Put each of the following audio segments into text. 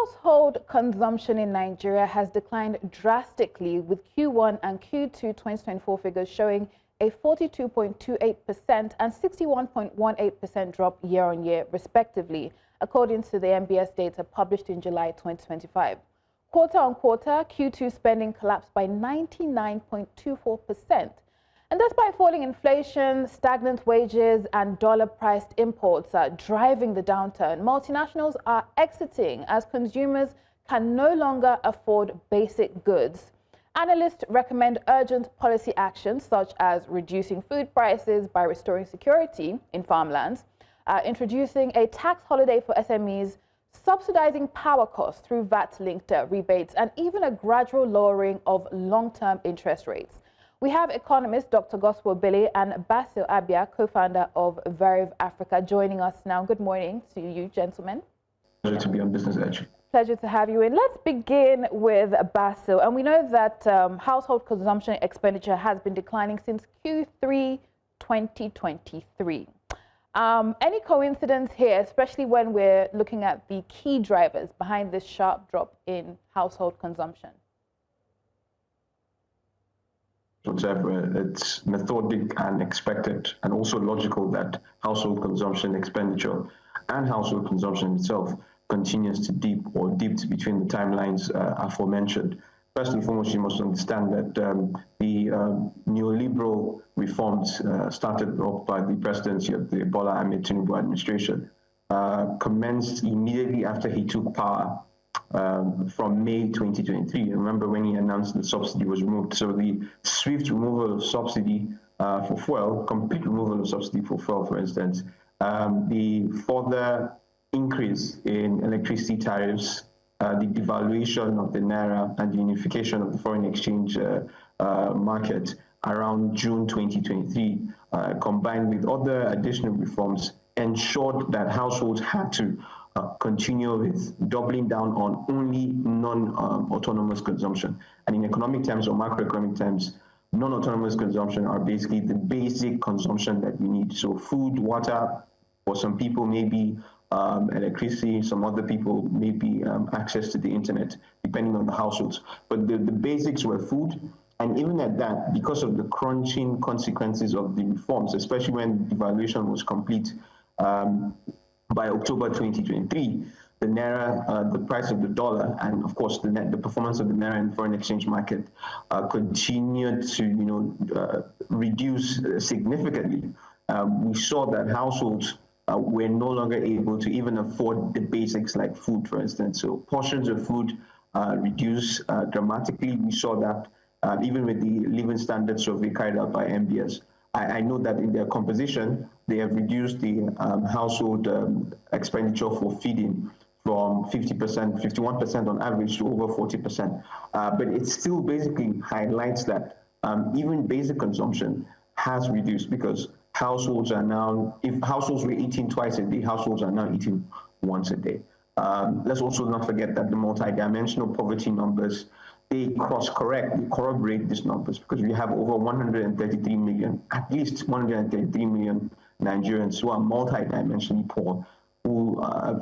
Household consumption in Nigeria has declined drastically, with Q1 and Q2 2024 figures showing a 42.28% and 61.18% drop year-on-year, respectively, according to the NBS data published in July 2025. Quarter-on-quarter, Q2 spending collapsed by 99.24%. And despite falling inflation, stagnant wages and dollar-priced imports are driving the downturn, multinationals are exiting as consumers can no longer afford basic goods. Analysts recommend urgent policy actions such as reducing food prices by restoring security in farmlands, introducing a tax holiday for SMEs, subsidizing power costs through VAT-linked rebates, and even a gradual lowering of long-term interest rates. We have Economist Dr. Obele and Basil Abia, co-founder of Veriv Africa, joining us now. Good morning to you, gentlemen. Pleasure to be on Business Edge. Pleasure to have you in. Let's begin with Basil. And we know that household consumption expenditure has been declining since Q3 2023. Any coincidence here, especially when we're looking at the key drivers behind this sharp drop in household consumption? It's methodic and expected, and also logical that household consumption expenditure and household consumption itself continues to dip between the timelines aforementioned. First and foremost, you must understand that the neoliberal reforms started off by the presidency of the Bola Tinubu administration commenced immediately after he took power. From May 2023. Remember when he announced the subsidy was removed. So the swift removal of subsidy for fuel, complete removal of subsidy for fuel, for instance, the further increase in electricity tariffs, the devaluation of the naira, and the unification of the foreign exchange market around June 2023, combined with other additional reforms, ensured that households had to continue with doubling down on only non-autonomous consumption. And in economic terms or macroeconomic terms, non-autonomous consumption are basically the basic consumption that we need. So food, water, for some people maybe electricity, some other people maybe access to the internet, depending on the households. But the basics were food. And even at that, because of the crunching consequences of the reforms, especially when devaluation was complete, by October 2023, the naira, the price of the dollar, and of course the performance of the naira in the foreign exchange market continued to, reduce significantly. We saw that households were no longer able to even afford the basics like food, for instance. So portions of food reduced dramatically. We saw that even with the living standards survey carried out by NBS. I know that in their composition, they have reduced the household expenditure for feeding from 51% on average to over 40%. But it still basically highlights that even basic consumption has reduced, because households are now, if households were eating twice a day, households are now eating once a day. Let's also not forget that the multidimensional poverty numbers, they corroborate these numbers, because we have over 133 million, at least 133 million Nigerians who are multidimensionally poor, who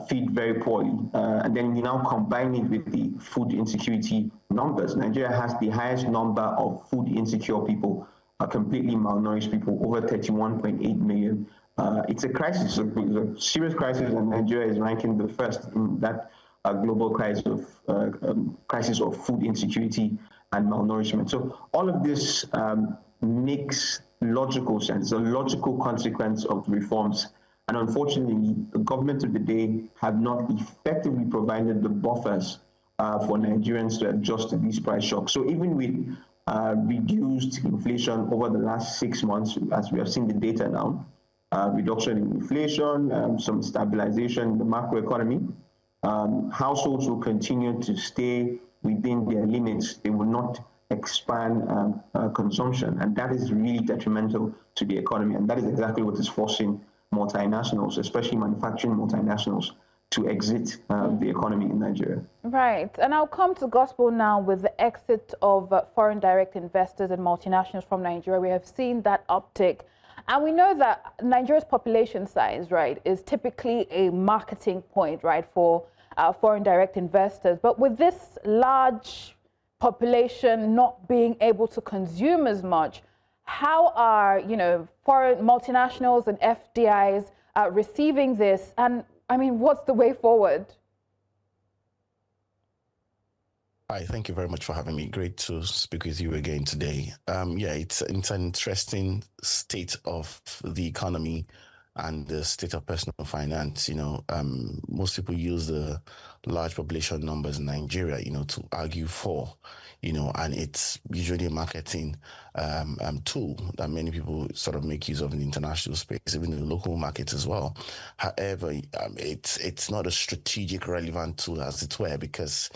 feed very poorly. And then we now combine it with the food insecurity numbers. Nigeria has the highest number of food insecure people, completely malnourished people, over 31.8 million. It's a crisis, it's a serious crisis, and Nigeria is ranking the first in that global crisis of food insecurity and malnourishment. So all of this makes logical sense, a logical consequence of the reforms. And unfortunately, the government of the day have not effectively provided the buffers for Nigerians to adjust to these price shocks. So even with reduced inflation over the last 6 months, as we have seen the data now, reduction in inflation, some stabilization in the macroeconomy, households will continue to stay within their limits. They will not expand consumption, and that is really detrimental to the economy, and that is exactly what is forcing multinationals, especially manufacturing multinationals, to exit the economy in Nigeria. Right, and I'll come to gospel now with the exit of foreign direct investors and multinationals from Nigeria. We have seen that uptick. And we know that Nigeria's population size, right, is typically a marketing point, right, for foreign direct investors. But with this large population not being able to consume as much, how are, foreign multinationals and FDIs receiving this? And I mean, what's the way forward? Hi, thank you very much for having me. Great to speak with you again today. Yeah, it's an interesting state of the economy and the state of personal finance. Most people use the large population numbers in Nigeria, to argue for, and it's usually a marketing tool that many people sort of make use of in the international space, even in the local markets as well. However, it's not a strategic relevant tool, as it were, because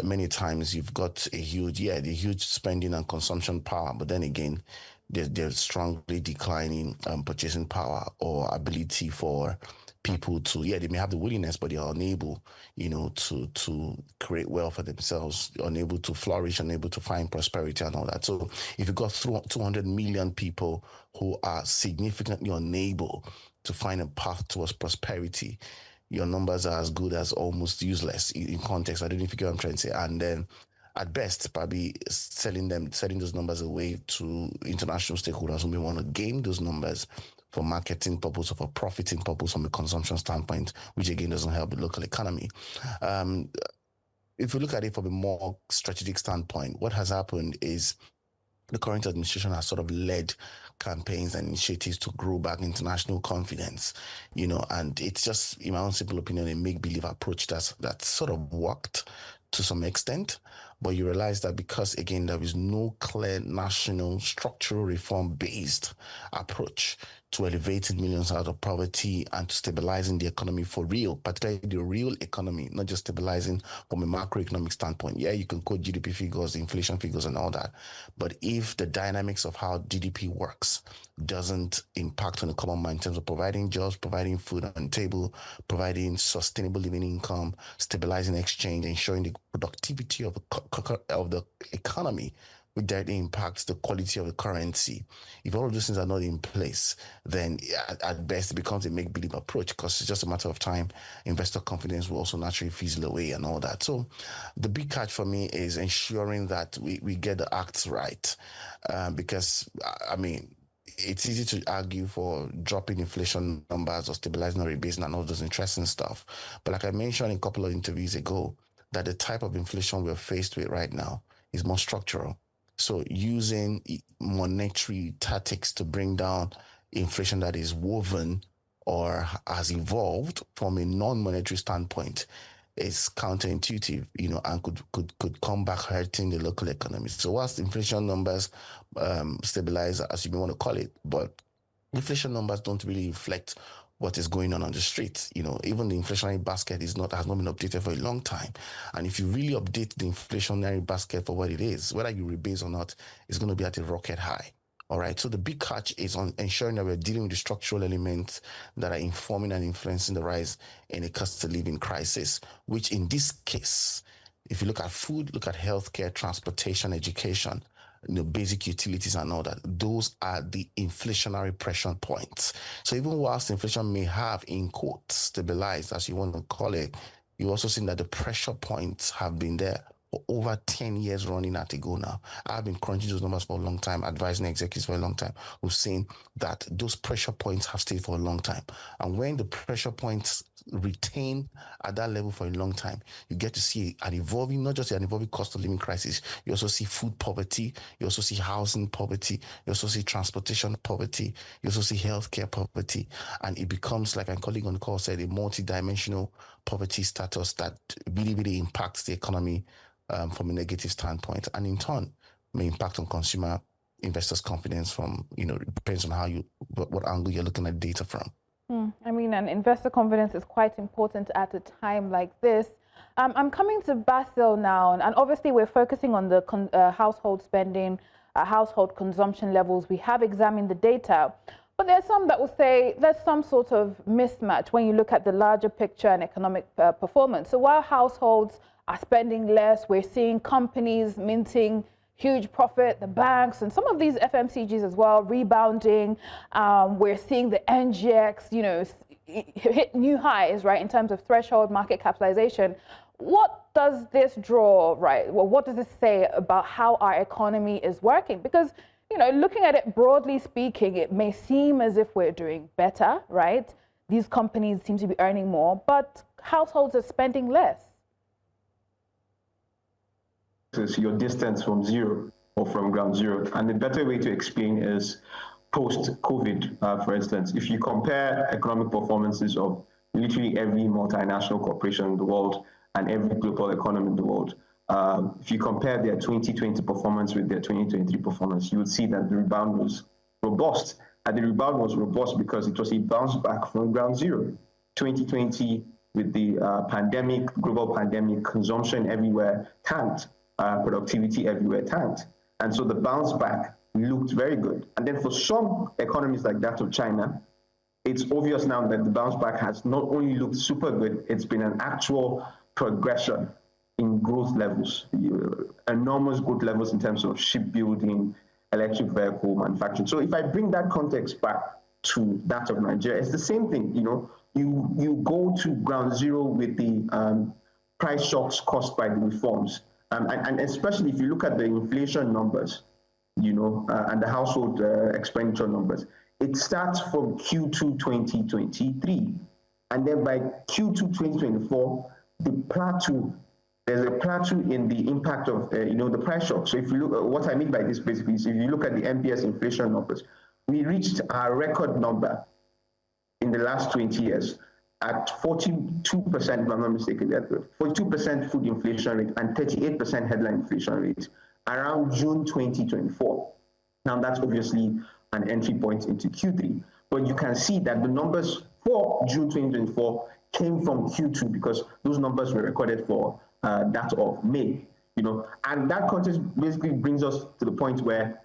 many times you've got the huge spending and consumption power, but then again, they're strongly declining purchasing power or ability for people to, they may have the willingness, but they are unable, to create wealth for themselves, unable to flourish, unable to find prosperity and all that. So if you've got 200 million people who are significantly unable to find a path towards prosperity, your numbers are as good as almost useless in context. I don't know if you get what I'm trying to say. And then at best, probably selling those numbers away to international stakeholders who may want to gain those numbers for marketing purpose or for profiting purpose from a consumption standpoint, which again doesn't help the local economy. If we look at it from a more strategic standpoint, what has happened is the current administration has sort of led campaigns and initiatives to grow back international confidence, and it's just, in my own simple opinion, a make-believe approach that sort of worked to some extent. But you realize that because, again, there is no clear national structural reform-based approach to elevating millions out of poverty and to stabilizing the economy for real, particularly the real economy, not just stabilizing from a macroeconomic standpoint. Yeah, you can quote GDP figures, inflation figures and all that. But if the dynamics of how GDP works doesn't impact on the common man in terms of providing jobs, providing food on the table, providing sustainable living income, stabilizing exchange, ensuring the productivity of the economy, which directly impacts the quality of the currency. If all of those things are not in place, then at best it becomes a make-believe approach, because it's just a matter of time. Investor confidence will also naturally fizzle away and all that. So the big catch for me is ensuring that we get the acts right, because, I mean, it's easy to argue for dropping inflation numbers or stabilizing or rebasing and all those interesting stuff. But like I mentioned in a couple of interviews ago, that the type of inflation we're faced with right now is more structural. So using monetary tactics to bring down inflation that is woven or has evolved from a non-monetary standpoint is counterintuitive, and could come back hurting the local economy. So whilst inflation numbers stabilize, as you may want to call it, but inflation numbers don't really reflect what is going on the streets. Even the inflationary basket has not been updated for a long time. And if you really update the inflationary basket for what it is, whether you rebase or not, it's going to be at a rocket high. All right. So the big catch is on ensuring that we're dealing with the structural elements that are informing and influencing the rise in a cost of living crisis, which in this case, if you look at food, look at healthcare, transportation, education, basic utilities and all that, those are the inflationary pressure points. So even whilst inflation may have, in quotes, stabilized, as you want to call it, you also see that the pressure points have been there for over 10 years running at a go now. I've been crunching those numbers for a long time, advising executives for a long time. We've seen that those pressure points have stayed for a long time. And when the pressure points retain at that level for a long time, you get to see an evolving, not just an evolving cost of living crisis. You also see food poverty. You also see housing poverty. You also see transportation poverty. You also see healthcare poverty. And it becomes, like my colleague on the call said, a multi-dimensional poverty status that really, really impacts the economy from a negative standpoint, and in turn may impact on consumer investors' confidence from, depends on what angle you're looking at data from. I mean, and investor confidence is quite important at a time like this. I'm coming to Basil now, and obviously we're focusing on the household spending, household consumption levels. We have examined the data, but there's some that will say there's some sort of mismatch when you look at the larger picture and economic performance. So while households are spending less, we're seeing companies minting huge profit, the banks and some of these FMCGs as well rebounding. We're seeing the NGX, hit new highs, right, in terms of threshold market capitalization. What does this draw, right? Well, what does this say about how our economy is working? Because, you know, looking at it broadly speaking, it may seem as if we're doing better, right? These companies seem to be earning more, but households are spending less. Is your distance from zero or from ground zero. And the better way to explain is post-COVID, for instance. If you compare economic performances of literally every multinational corporation in the world and every global economy in the world, if you compare their 2020 performance with their 2023 performance, you would see that the rebound was robust. And the rebound was robust because it was a bounce back from ground zero. 2020, with the pandemic, global pandemic, consumption everywhere tanked, productivity everywhere tanked. And so the bounce back looked very good. And then for some economies like that of China, it's obvious now that the bounce back has not only looked super good, it's been an actual progression in growth levels, enormous growth levels in terms of shipbuilding, electric vehicle manufacturing. So if I bring that context back to that of Nigeria, it's the same thing. You know, you go to ground zero with the price shocks caused by the reforms. And especially if you look at the inflation numbers, you know, and the household expenditure numbers, it starts from Q2 2023. And then by Q2 2024, there's a plateau in the impact of, the price shock. So if you look, what I mean by this basically is if you look at the NBS inflation numbers, we reached our record number in the last 20 years at 42%, if I'm not mistaken, 42% food inflation rate and 38% headline inflation rate around June 2024. Now that's obviously an entry point into Q3, but you can see that the numbers for June 2024 came from Q2 because those numbers were recorded for that of May, you know, and that context basically brings us to the point where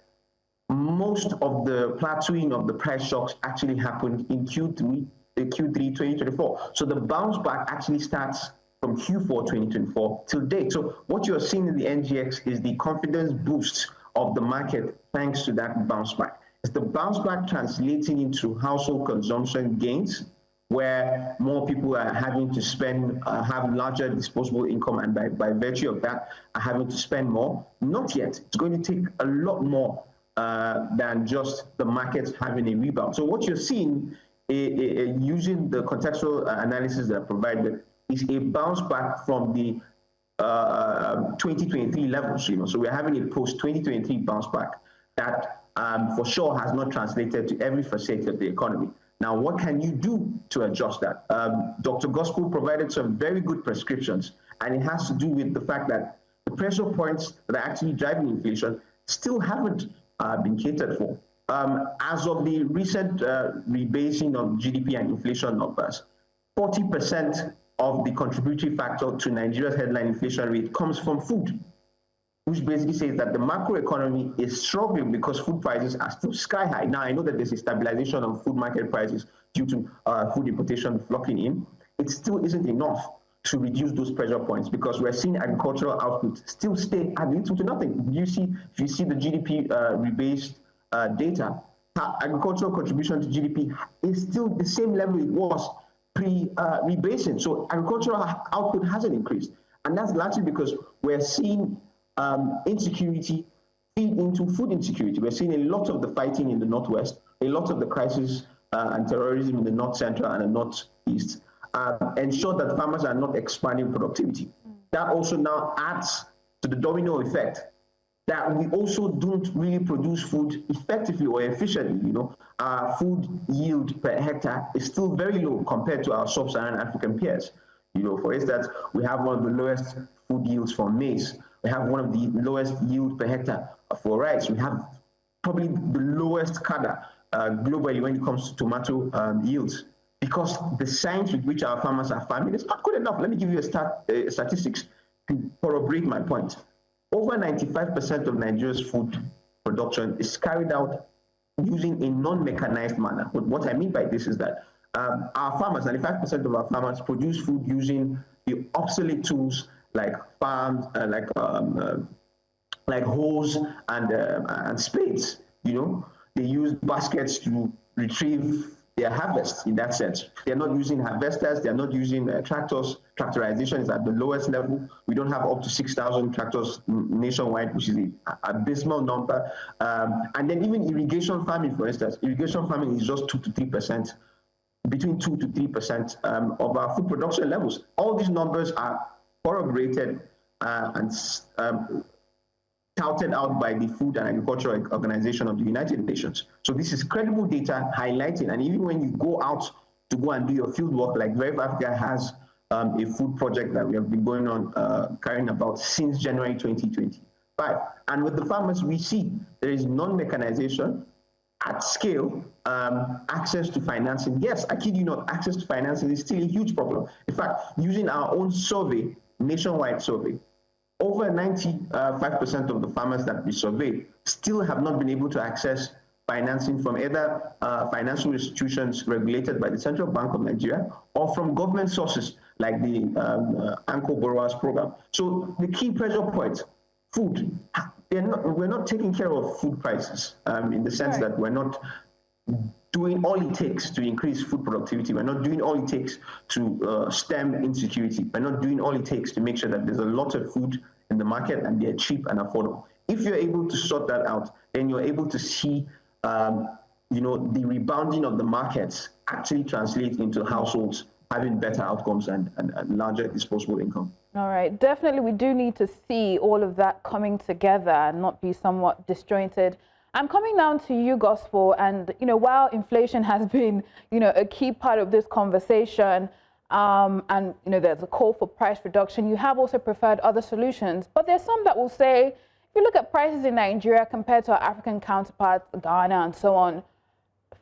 most of the plateauing of the price shocks actually happened in Q3 2024. So the bounce back actually starts from Q4 2024 till date. So what you're seeing in the NGX is the confidence boost of the market thanks to that bounce back. It's the bounce back translating into household consumption gains, where more people are having to spend, have larger disposable income, and by virtue of that, are having to spend more. Not yet. It's going to take a lot more than just the markets having a rebound. So what you're seeing, using the contextual analysis that I provided, is a bounce back from the 2023 levels. You know, so we're having a post-2023 bounce back that for sure has not translated to every facet of the economy. Now, what can you do to adjust that? Dr. Gospel provided some very good prescriptions, and it has to do with the fact that the pressure points that are actually driving inflation still haven't been catered for. As of the recent rebasing of GDP and inflation numbers, 40% of the contributory factor to Nigeria's headline inflation rate comes from food, which basically says that the macroeconomy is struggling because food prices are still sky high. Now, I know that there's a stabilization of food market prices due to food importation flocking in. It still isn't enough to reduce those pressure points because we're seeing agricultural output still stay at little to nothing. If you see the GDP rebased data, agricultural contribution to GDP is still the same level it was pre-rebasing. So agricultural output hasn't increased. And that's largely because we're seeing insecurity feed into food insecurity. We're seeing a lot of the fighting in the Northwest, a lot of the crisis and terrorism in the North Central and the Northeast, ensure that farmers are not expanding productivity. That also now adds to the domino effect that we also don't really produce food effectively or efficiently. You know, our food yield per hectare is still very low compared to our sub-Saharan African peers. You know, for instance, we have one of the lowest food yields for maize. We have one of the lowest yield per hectare for rice. We have probably the lowest CADA globally when it comes to tomato yields, because the science with which our farmers are farming is not good enough. Let me give you a statistics to corroborate my point. Over 95% of Nigeria's food production is carried out using a non-mechanized manner. What I mean by this is that our farmers, 95% of our farmers produce food using the obsolete tools like farms, like hoes and spades. You know, they use baskets to retrieve their harvest in that sense. They're not using harvesters, they're not using tractors. Tractorization is at the lowest level. We don't have up to 6,000 tractors nationwide, which is an abysmal number. And then even irrigation farming, for instance, irrigation farming is just 2 to 3%, between 2 to 3% of our food production levels. All these numbers are corroborated and touted out by the Food and Agricultural Organization of the United Nations. So this is credible data highlighting, and even when you go out to go and do your field work, like Veriv Africa has a food project that we have been going on, carrying about since January 2025. And with the farmers, we see there is non-mechanization at scale, access to financing. Yes, I kid you not, access to financing is still a huge problem. In fact, using our own survey, nationwide survey, over 95% of the farmers that we surveyed still have not been able to access financing from either financial institutions regulated by the Central Bank of Nigeria or from government sources like the Anchor Borrowers Program. So the key pressure point, food, we're not taking care of food prices in the sense that we're not doing all it takes to increase food productivity. We're not doing all it takes to stem insecurity. We're not doing all it takes to make sure that there's a lot of food in the market and they're cheap and affordable. If you're able to sort that out, then you're able to see, the rebounding of the markets actually translate into households having better outcomes and larger disposable income. All right, definitely we do need to see all of that coming together and not be somewhat disjointed. I'm coming down to you, Gospel, and while inflation has been a key part of this conversation, and there's a call for price reduction, you have also preferred other solutions. But there's some that will say, if you look at prices in Nigeria compared to our African counterparts, Ghana and so on,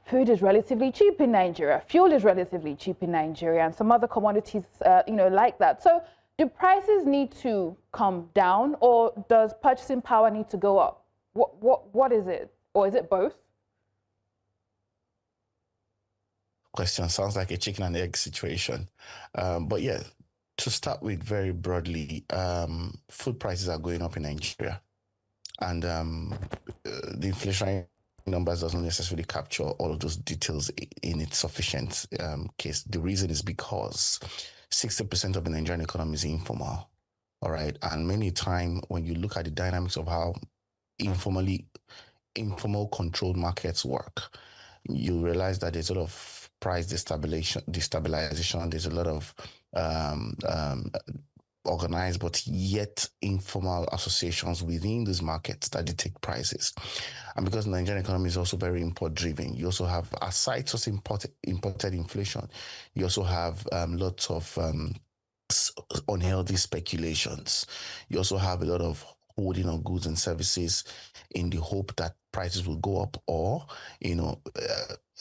food is relatively cheap in Nigeria, fuel is relatively cheap in Nigeria, and some other commodities, like that. So do prices need to come down, or does purchasing power need to go up? What is it? Or is it both? Question sounds like a chicken and egg situation. But yeah, to start with very broadly, food prices are going up in Nigeria. And the inflationary numbers doesn't necessarily capture all of those details in its sufficient case. The reason is because 60% of the Nigerian economy is informal. All right. And many times when you look at the dynamics of how informal controlled markets work, you realize that there's a lot of price destabilization. There's a lot of organized but yet informal associations within these markets that dictate prices. And because the Nigerian economy is also very import driven, you also have, aside just imported inflation, you also have lots of unhealthy speculations. You also have a lot of holding on goods and services in the hope that prices will go up, or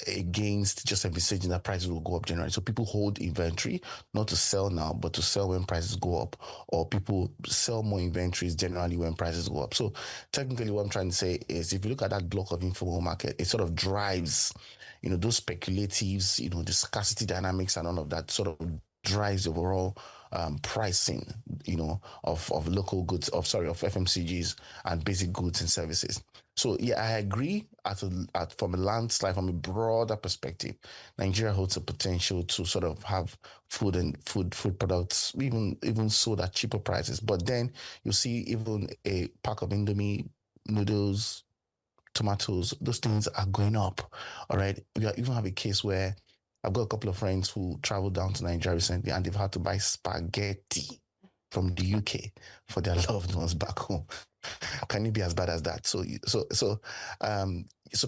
against just envisaging that prices will go up generally. So people hold inventory not to sell now, but to sell when prices go up, or people sell more inventories generally when prices go up. So technically what I'm trying to say is, if you look at that block of informal market, it sort of drives those speculatives, the scarcity dynamics and all of that sort of drives the overall pricing, of local goods, of FMCGs and basic goods and services. So yeah, I agree from a landslide, from a broader perspective, Nigeria holds a potential to sort of have food products, even sold at cheaper prices. But then you see even a pack of Indomie noodles, tomatoes, those things are going up. All right. We even have a case where I've got a couple of friends who traveled down to Nigeria recently and they've had to buy spaghetti from the UK for their loved ones back home. Can it be as bad as that? So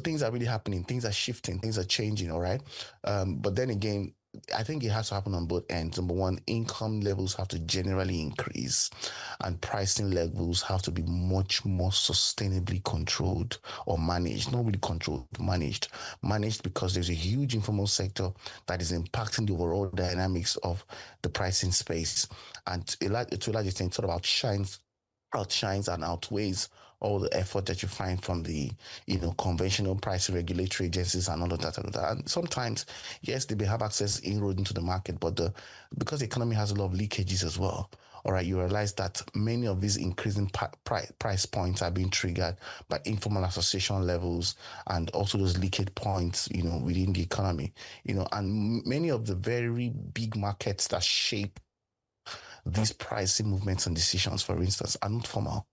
things are really happening. Things are shifting. Things are changing. All right. But then again, I think it has to happen on both ends. Number one, income levels have to generally increase, and pricing levels have to be much more sustainably controlled or managed. Not really controlled, managed. Managed because there's a huge informal sector that is impacting the overall dynamics of the pricing space, and to a large extent sort of outshines and outweighs all the effort that you find from the conventional pricing regulatory agencies and all of that. And sometimes, yes, they may have access inroad into the market, but because the economy has a lot of leakages as well, all right, you realize that many of these increasing price points are being triggered by informal association levels and also those leakage points, within the economy, and many of the very big markets that shape these pricing movements and decisions, for instance, are not formal.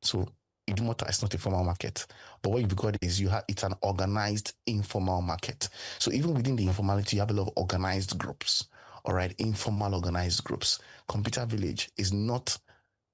So Idumota is not a formal market, but what you've got is it's an organized informal market. So even within the informality, you have a lot of organized groups, all right, informal organized groups. Computer Village is not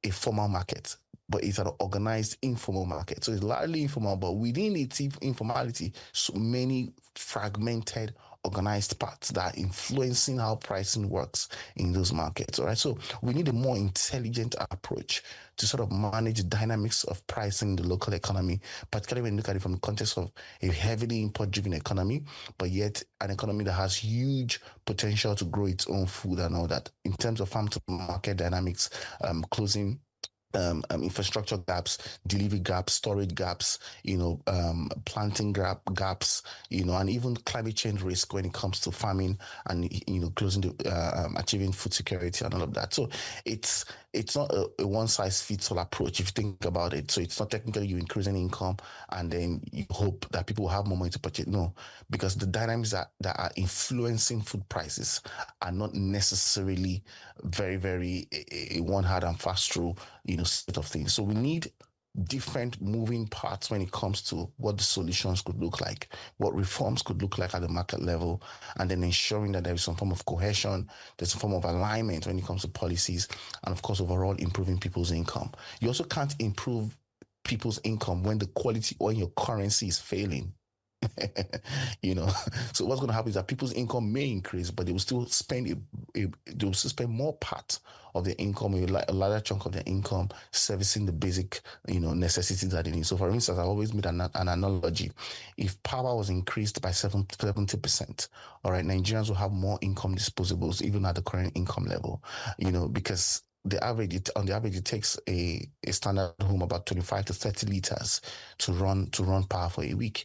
a formal market, but it's an organized informal market. So it's largely informal, but within its informality, so many fragmented organized parts that are influencing how pricing works in those markets. All right. So we need a more intelligent approach to sort of manage the dynamics of pricing in the local economy, particularly when you look at it from the context of a heavily import-driven economy, but yet an economy that has huge potential to grow its own food and all that. In terms of farm-to-market dynamics, closing infrastructure gaps, delivery gaps, storage gaps, planting gaps, and even climate change risk when it comes to farming and closing the achieving food security and all of that. So it's not a one size fits all approach if you think about it. So it's not technically you increasing income and then you hope that people will have more money to purchase. No, because the dynamics that are influencing food prices are not necessarily very, very a one hard and fast rule, set of things. So we need different moving parts when it comes to what the solutions could look like, what reforms could look like at the market level, and then ensuring that there is some form of cohesion, there's a form of alignment when it comes to policies, and of course, overall improving people's income. You also can't improve people's income when the quality or your currency is failing. So what's going to happen is that people's income may increase, but they will still spend more part of their income, a larger chunk of their income, servicing the basic, necessities that they need. So, for instance, I always made an analogy. If power was increased by 70%, all right, Nigerians will have more income disposables, even at the current income level, because on the average, it takes a standard home about 25 to 30 liters to run power for a week.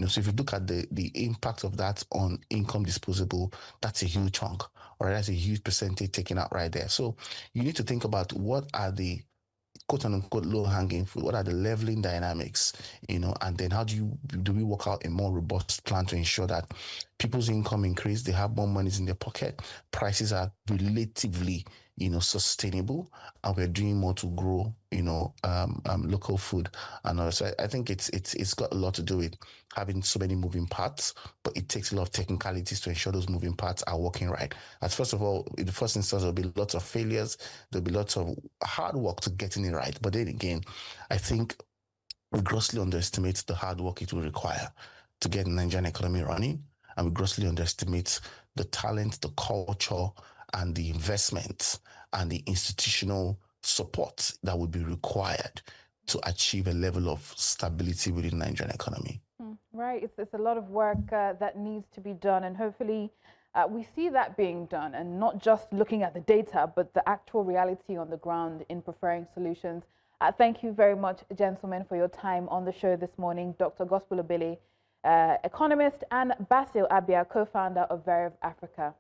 So if you look at the impact of that on income disposable, that's a huge chunk, or that's a huge percentage taken out right there. So you need to think about what are the quote unquote low hanging fruit, what are the leveling dynamics, and then how do we work out a more robust plan to ensure that people's income increase, they have more monies in their pocket, prices are relatively sustainable, and we're doing more to grow, local food and all. So I think it's got a lot to do with having so many moving parts, but it takes a lot of technicalities to ensure those moving parts are working right. As first of all, in the first instance, there'll be lots of failures, there'll be lots of hard work to getting it right. But then again, I think we grossly underestimate the hard work it will require to get the Nigerian economy running, and we grossly underestimate the talent, the culture, and the investment and the institutional support that would be required to achieve a level of stability within the Nigerian economy. Right, it's a lot of work that needs to be done, and hopefully we see that being done, and not just looking at the data, but the actual reality on the ground in preferring solutions. Thank you very much, gentlemen, for your time on the show this morning. Dr. Gospel Obele, economist, and Basil Abia, co-founder of Veriv Africa.